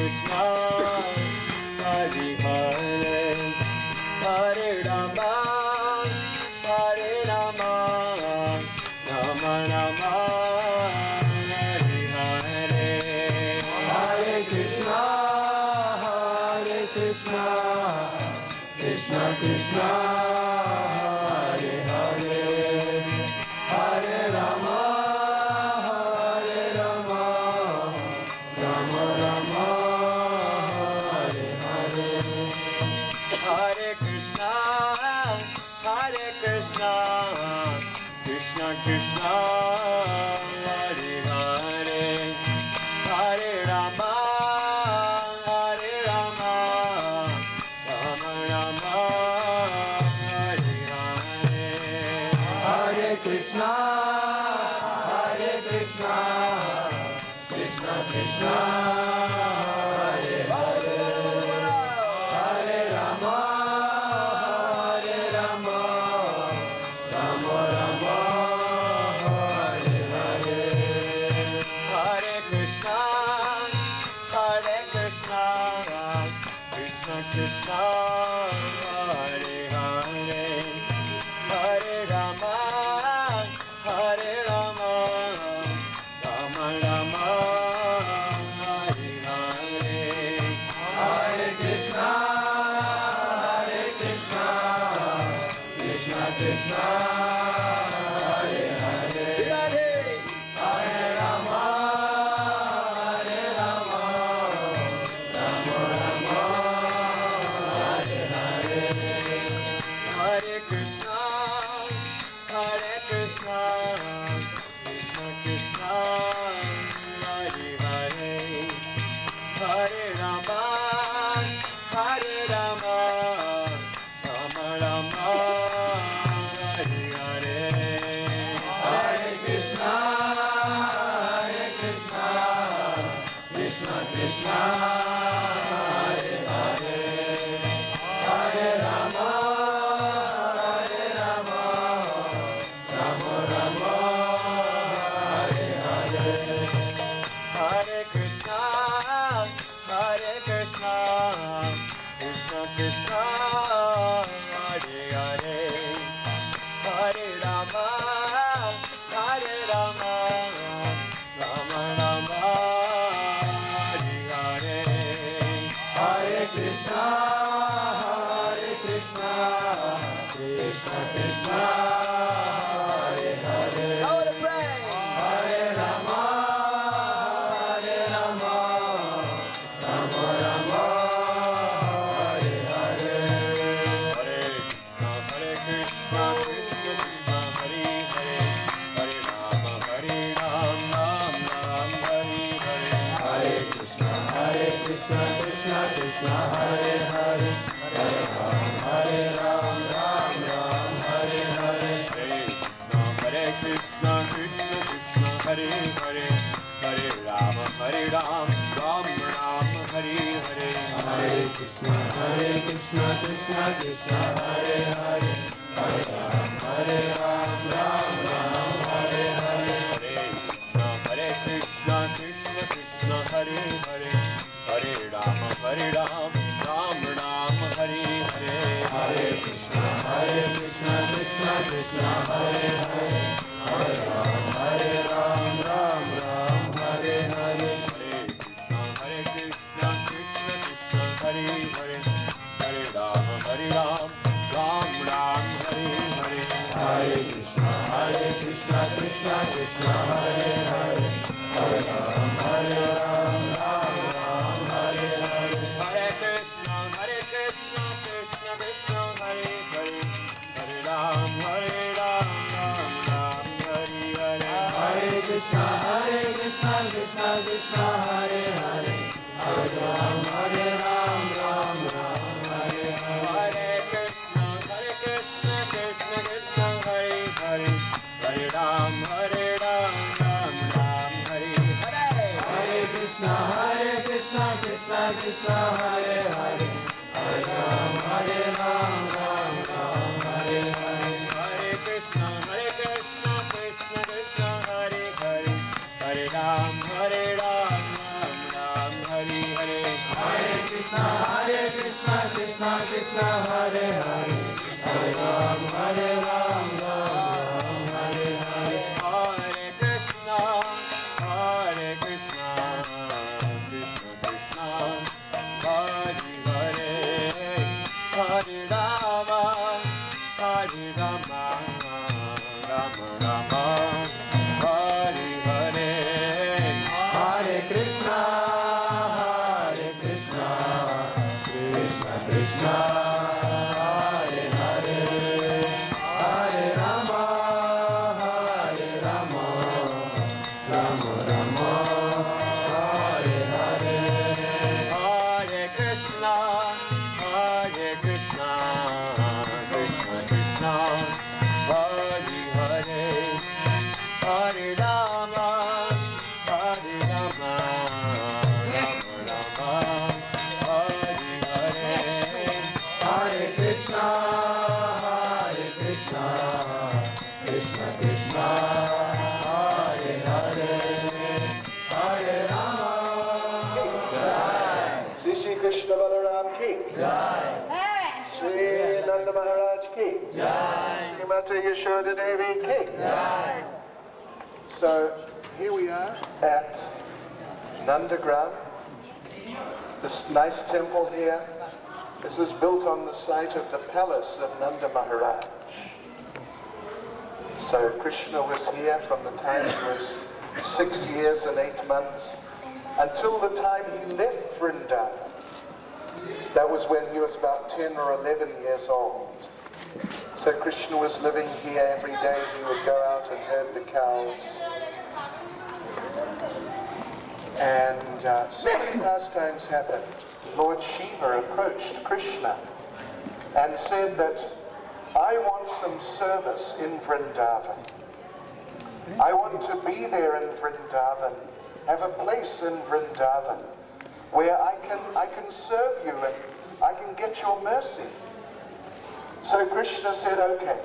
Krishna, Hari Hare, Hare Rama, Hare Rama, Rama Rama, Hare Hare. Hare Krishna, Krishna Krishna, Hare Hare, Hare Rama, Rama Rama, Hare Hare. Hare Krishna, Krishna Krishna, Hare Hare, Hare Rama, Rama Rama, Hare Hare. Hare Krishna, Krishna Krishna, Hare Hare, Hare Rama, Rama Rama, Hare Hare. Hare Krishna, Krishna Krishna, Hare Hare, Hare Rama, Rama Rama, Hare Hare. Hare Krishna, Krishna Krishna, Hare Hare, Hare Rama, Rama Rama, Hare Hare. Hare Krishna, Krishna Krishna, Hare Hare, Hare Rama, Rama Rama, Hare Hare. Hare Krishna, Krishna Krishna, Hare Hare, Hare Rama, Rama Rama, Hare Hare. Hare Krishna, Krishna Krishna, Hare Hare, Hare Rama, Rama Rama, Hare Hare. Hare Krishna, Krishna Krishna, Hare Hare, Hare Rama, Rama Rama, Hare Hare. Hare Krishna, Krishna Hare Hare, Hare Rama, Ram Hare Hare. Hare Krishna, Krishna Krishna, Hare Hare, Hare Rama, Ram Hare Hare. Hare Krishna, Krishna Hare Hare, Hare Rama, Ram Hare Hare. Hare Krishna, Krishna Krishna, Hare Hare, Hare Rama, Ram Hare Hare. Hare Krishna, Krishna Hare Hare, Hare Rama, Ram Hare Hare. Hare Krishna, Krishna Krishna, Hare Hare, Hare Rama, Ram Hare Hare. Hare Krishna, Krishna Hare Hare, Hare Rama, Ram Hare Hare. Hare Krishna, Krishna Krishna, Hare Hare, Hare Rama, Ram Hare Hare. Hare Krishna, Krishna Krishna, Hare Hare, Hare Rama, Ram Hare Hare. Hare Krishna, Krishna Krishna, Hare Hare, Hare Rama, Ram Hare Hare. Hare Krishna, Krishna Krishna, Hare Hare, Hare Rama, Ram Hare Hare. Hare Krishna, Krishna Krishna, Hare Hare, Hare Rama, Ram Hare Hare. Hare Krishna, Krishna Krishna, Hare Hare, Hare Rama, Ram Hare Hare. Krishna Krishna Hare Hare, Hare Ram, Hare Ram, Ram Ram, Hare Hare. Hare Krishna, Hare Krishna, Krishna Krishna, Hare Hare, Hare Rama, Hare Rama, Rama Rama, Hare Hare. Hare Krishna, Hare Krishna, Krishna Krishna, Hare Hare, Hare Rama, Hare Rama, Rama Rama, Hare Hare. Hare Krishna, Hare Krishna, Krishna Krishna, Hare Hare, Hare Rama, Hare Rama, Rama Rama, Hare Hare. Hare Krishna, Hare Krishna, Krishna Krishna, Hare Hare, Hare Rama. Shri Shri Krishna Balaram ki Jai. Shri Nanda Maharaj ki Jai. Srimati Yashoda Devi ki Jai. So here we are at Nandagram, this nice temple here. This was built on the site of the palace of Nanda Maharaj. So Krishna was here from the time he was 6 years and 8 months until the time he left Vrindavan. That was when he was about 10 or 11 years old. So Krishna was living here every day. He would go out and herd the cows. And so many pastimes happened. Lord Shiva approached Krishna and said that, I want some service in Vrindavan. I want to be there in Vrindavan, have a place in Vrindavan where I can serve you and I can get your mercy. So Krishna said, okay,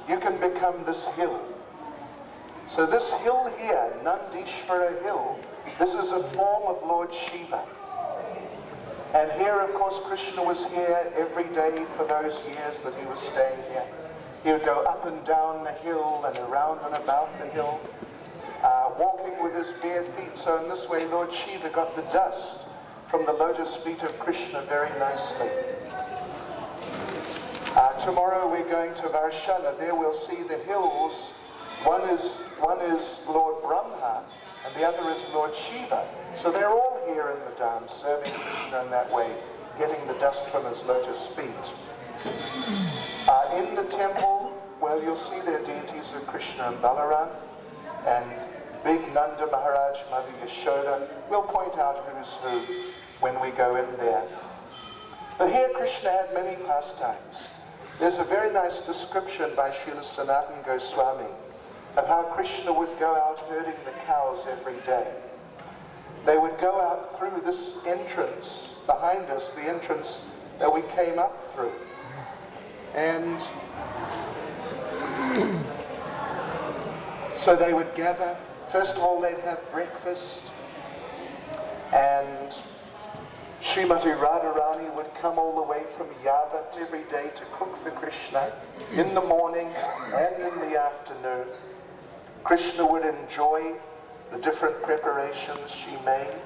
you can become this hill. So this hill here, Nandishvara Hill, this is a form of Lord Shiva. And here, of course, Krishna was here every day for those years that he was staying here. He would go up and down the hill and around and about the hill, walking with his bare feet. So in this way, Lord Shiva got the dust from the lotus feet of Krishna very nicely. Tomorrow we're going to Varshana. There we'll see the hills. One is Lord Brahma, and the other is Lord Shiva. So they're all here in the Dham, serving Krishna in that way, getting the dust from his lotus feet. In the temple, well, you'll see their deities are Krishna and Balaram, and big Nanda Maharaj, Mother Yashoda. We'll point out who's who when we go in there. But here Krishna had many pastimes. There's a very nice description by Srila Sanatana Goswami of how Krishna would go out herding the cows every day. They would go out through this entrance behind us, the entrance that we came up through. And so they would gather. First of all, they'd have breakfast, and Srimati Radharani would come all the way from Yavat every day to cook for Krishna in the morning and in the afternoon. Krishna would enjoy the different preparations she made.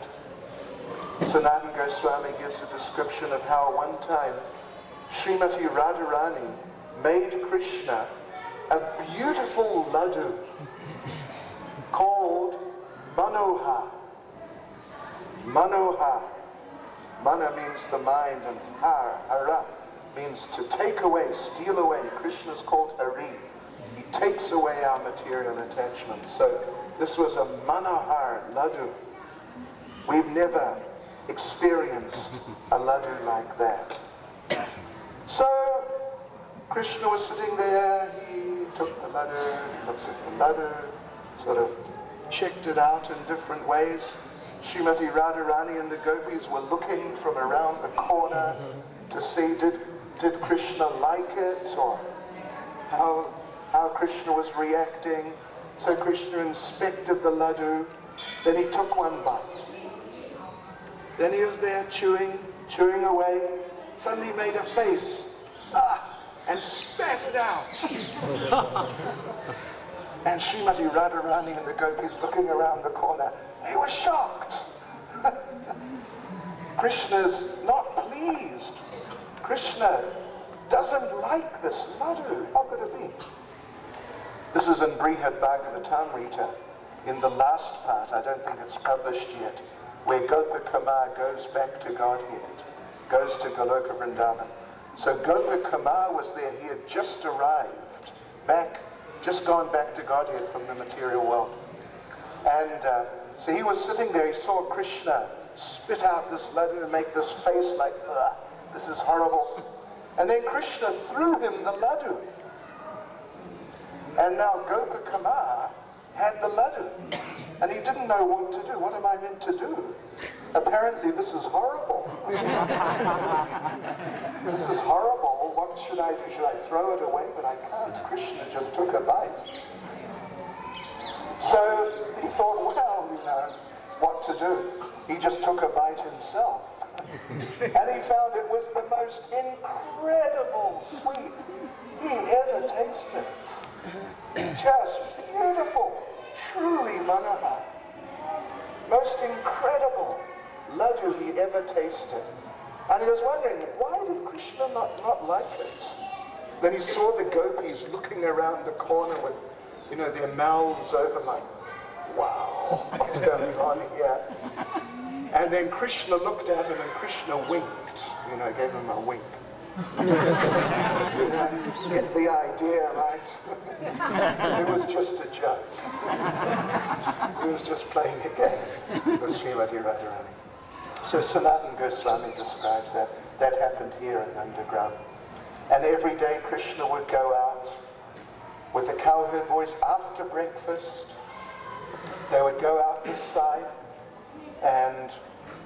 Sanatana Goswami gives a description of how one time Srimati Radharani made Krishna a beautiful laddu called Manoha. Manoha. Mana means the mind, and hara means to take away, steal away. Krishna's called Hari. He takes away our material attachments. So this was a Manohar laddu. We've never experienced a laddu like that. So Krishna was sitting there. He took the laddu, looked at the laddu, sort of checked it out in different ways. Srimati Radharani and the gopis were looking from around the corner to see did Krishna like it, or how Krishna was reacting. So Krishna inspected the laddu, then he took one bite. Then he was there chewing away, suddenly made a face, and spat it out. And Srimati Radharani and the gopis looking around the corner, they were shocked. Krishna's not pleased. Krishna doesn't like this laddu. How could it be? This is in Brihad Bhagavatamrita, in the last part, I don't think it's published yet, where Gopakumar goes back to Godhead, goes to Goloka Vrindavan. So Gopakumar was there, he had just arrived back, just gone back to Godhead from the material world. And so he was sitting there, he saw Krishna spit out this laddu and make this face like, ugh, this is horrible. And then Krishna threw him the laddu. And now Gopakumar had the laddu. And he didn't know what to do. What am I meant to do? Apparently this is horrible. This is horrible. What should I do? Should I throw it away? But I can't. Krishna just took a bite. So he thought, well, you know, what to do? He just took a bite himself. And he found it was the most incredible sweet he ever tasted. Just beautiful, truly manohar. Most incredible laddu he ever tasted. And he was wondering, why did Krishna not like it? Then he saw the gopis looking around the corner with, you know, their mouths open like, wow, what's going on here? And then Krishna looked at him and Krishna winked, you know, gave him a wink. Get the idea, right? It was just a joke. He was just playing a game with Srimati Radharani. So Sanatana Goswami describes that. That happened here in Nandagram. And every day Krishna would go out with the cowherd boys after breakfast. They would go out this side and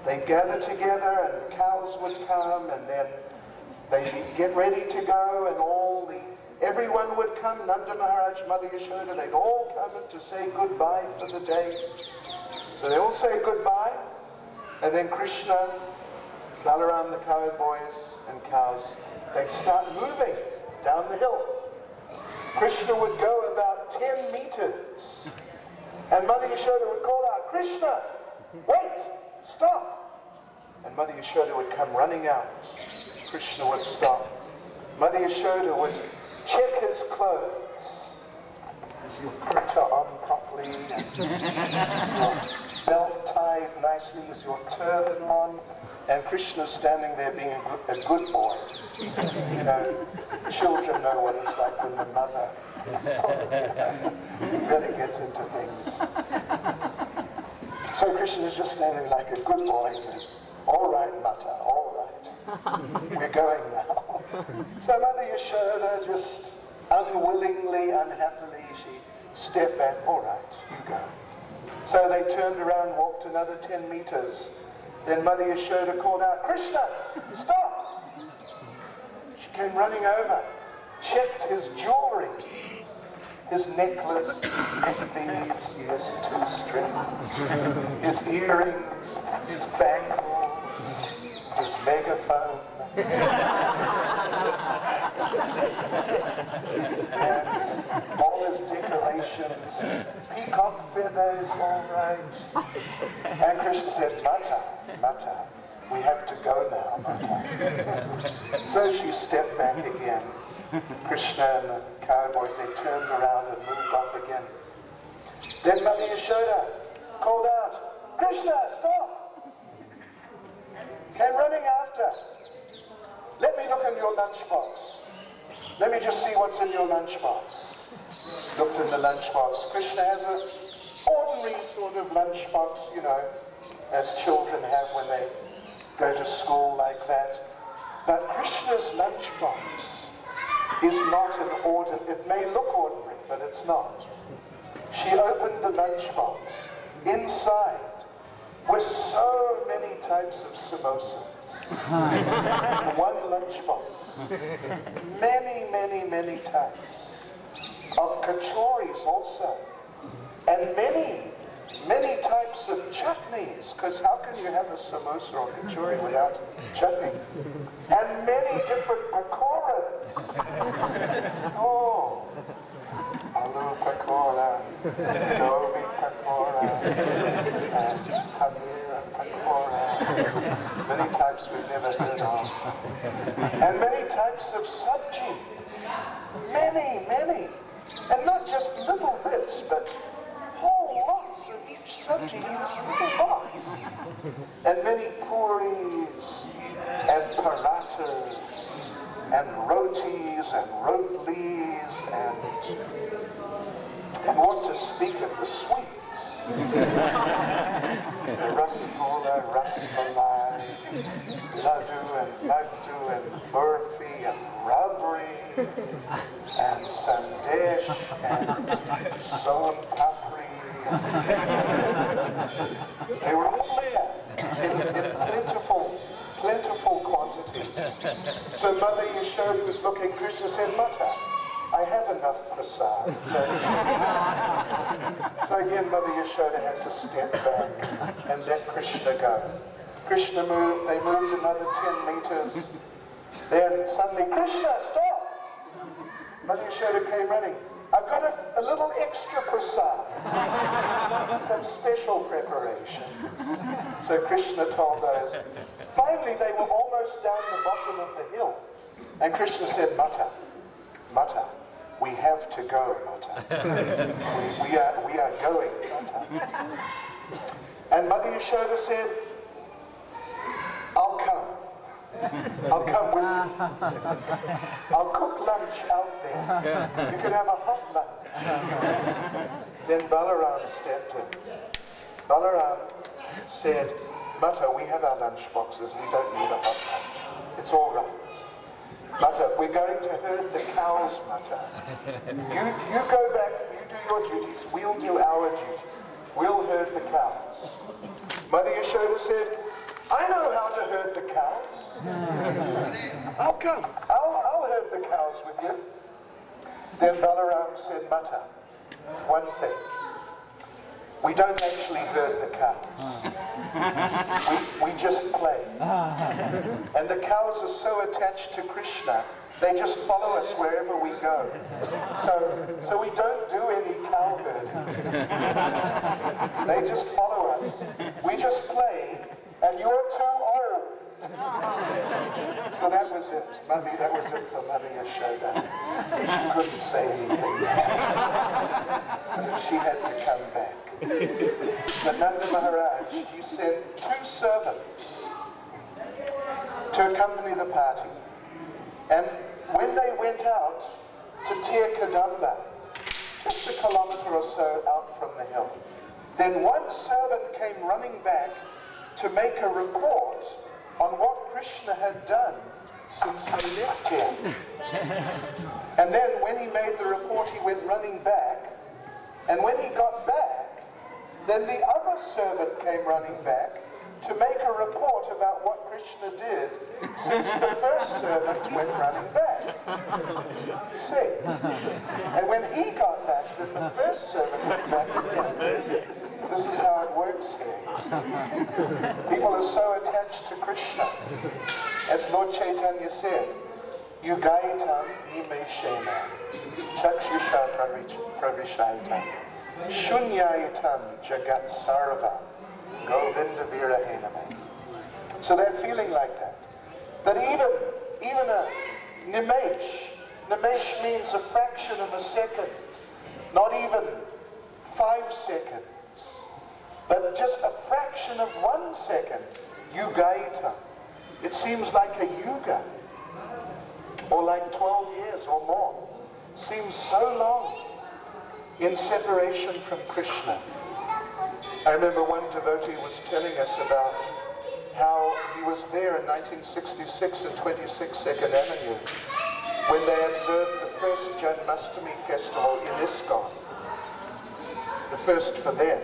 they'd gather together and the cows would come and then they'd get ready to go and everyone would come, Nanda Maharaj, Mother Yashoda, they'd all come in to say goodbye for the day. So they all say goodbye and then Krishna, Balaram, the cowherd boys and cows, they'd start moving down the hill. Krishna would go about 10 meters and Mother Yashoda would call out, Krishna, wait, stop. And Mother Yashoda would come running out. Krishna would stop. Mother Yashoda would check his clothes. Is your kurta on properly? Your belt tied nicely? Is your turban on? And Krishna's standing there being a good boy. You know, children know what it's like when the mother really gets into things. So Krishna's just standing like a good boy. He says, all right, Mata, all right. We're going now. So Mother Yashoda just unwillingly, unhappily, she stepped back. All right, you go. So they turned around, walked another 10 meters. Then Mother Yashoda called out, Krishna, stop! She came running over, checked his jewelry, his necklace, his neck beads, yes, 2 strings, his earrings, his bangles, his megaphone, and all his decorations, peacock feathers, all right. And Krishna said, Mata, we have to go now, Mata. So she stepped back again. Krishna and the cowboys, they turned around and moved off again. Then Mother Yashoda called out, Krishna, stop! Came running after. Let me look in your lunchbox. Let me just see what's in your lunchbox. Looked in the lunchbox. Krishna has an ordinary sort of lunchbox, you know, as children have when they go to school like that. But Krishna's lunchbox is not an ordinary, it may look ordinary, but it's not. She opened the lunchbox. Inside were so many types of samosas. One lunchbox. Many types of kachoris also. And many many types of chutneys, because how can you have a samosa or kachori without chutney? And many different pakoras. Oh, aloo pakora, gobi pakora, and paneer pakora. Many types we've never heard of. And many types of sabji. Many, many. And not just little bits, but whole lots of each sabji in this little box. And many puris, and parathas, and rotis, and rotlis, and what to speak of the sweets. The rasgulla, rasmalai, laddu, and burfi, and rabri, and sandesh, and son papri. They were all there in plentiful quantities. So Mother Yashoda was looking, Krishna said, Mata, I have enough prasad. So again, Mother Yashoda had to step back and let Krishna go. Krishna moved, they moved another 10 meters. Then suddenly, Krishna, stop! Mother Yashoda came running. I've got a little extra prasad. Some special preparations. So Krishna told those. Finally, they were almost down the bottom of the hill. And Krishna said, Mata, we have to go, Mata. we are going, Mata. And Mother Yashoda said, I'll come with you. I'll cook lunch out there. You can have a hot lunch. Then Balaram stepped in. Balaram said, Mata, we have our lunch boxes. We don't need a hot lunch. It's all right. Mata, we're going to herd the cows, Mata. You go back, you do your duties, we'll do our duty. We'll herd the cows. Mother Yashoda said, I know how to herd the cows. I'll come. I'll herd the cows with you. Then Balaram said, Mata, one thing. We don't actually herd the cows. We just play. And the cows are so attached to Krishna, they just follow us wherever we go. So we don't do any cow herding. They just follow us. We just play, and you're too old. So that was it. That was it for Mother Yashoda. She couldn't say anything. So she had to come back. But Nanda Maharaj, he sent 2 servants to accompany the party. And when they went out to Tir Kadamba, just a kilometer or so out from the hill, then one servant came running back to make a report on what Krishna had done since they left here. And then when he made the report, he went running back. And when he got back, then the other servant came running back to make a report about what Krishna did since the first servant went running back. You see? And when he got back, then the first servant went back again. This is how it works here. People are so attached to Krishna. As Lord Chaitanya said, Yugaitam nimeshena chakshusha pravishaitam shunyaitam jagat sarva govinda virahename. So they're feeling like that. That even a nimesh means a fraction of a second, not even 5 seconds. But just a fraction of 1 second, yugaita. It seems like a yuga, or like 12 years or more. Seems so long in separation from Krishna. I remember one devotee was telling us about how he was there in 1966 at 26 2nd Avenue when they observed the first Janmashtami festival in ISKCON, the first for them.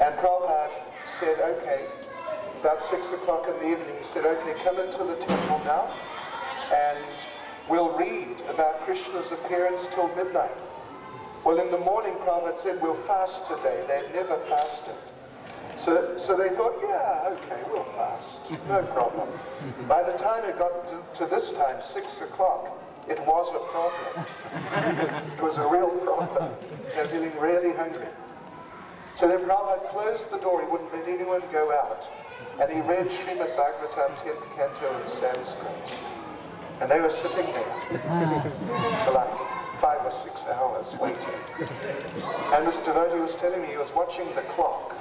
And Prabhupada said, okay, about 6 o'clock in the evening, he said, okay, come into the temple now, and we'll read about Krishna's appearance till midnight. Well, in the morning, Prabhupada said, we'll fast today. They'd never fasted. So they thought, yeah, okay, we'll fast. No problem. By the time it got to this time, 6 o'clock, it was a problem. It was a real problem. They're feeling really hungry. So then Prabhupada closed the door. He wouldn't let anyone go out. And he read Srimad Bhagavatam 10th Canto in Sanskrit. And they were sitting there for like 5 or 6 hours waiting. And this devotee was telling me he was watching the clock.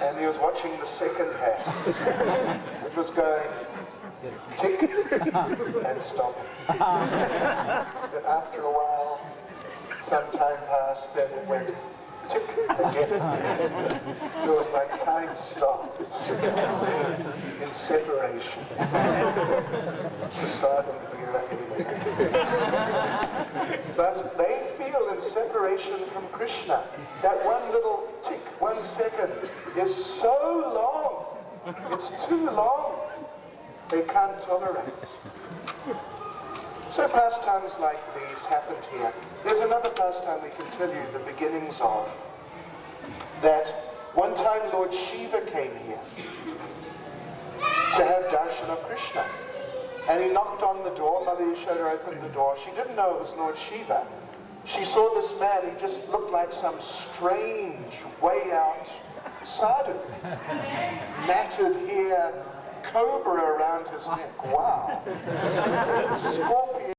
And he was watching the second hand, which was going tick and stopping. Then after a while, some time passed, then it went tick again. So it was like time stopped in separation. But they feel in separation from Krishna. That one little tick, 1 second, is so long. It's too long. They can't tolerate it. So pastimes like these happened here. There's another pastime we can tell you the beginnings of. That one time Lord Shiva came here to have darshan of Krishna. And he knocked on the door. Mother Yashoda opened the door. She didn't know it was Lord Shiva. She saw this man. He just looked like some strange, way out sadhu. Matted hair, cobra around his neck. Wow. Scorpion.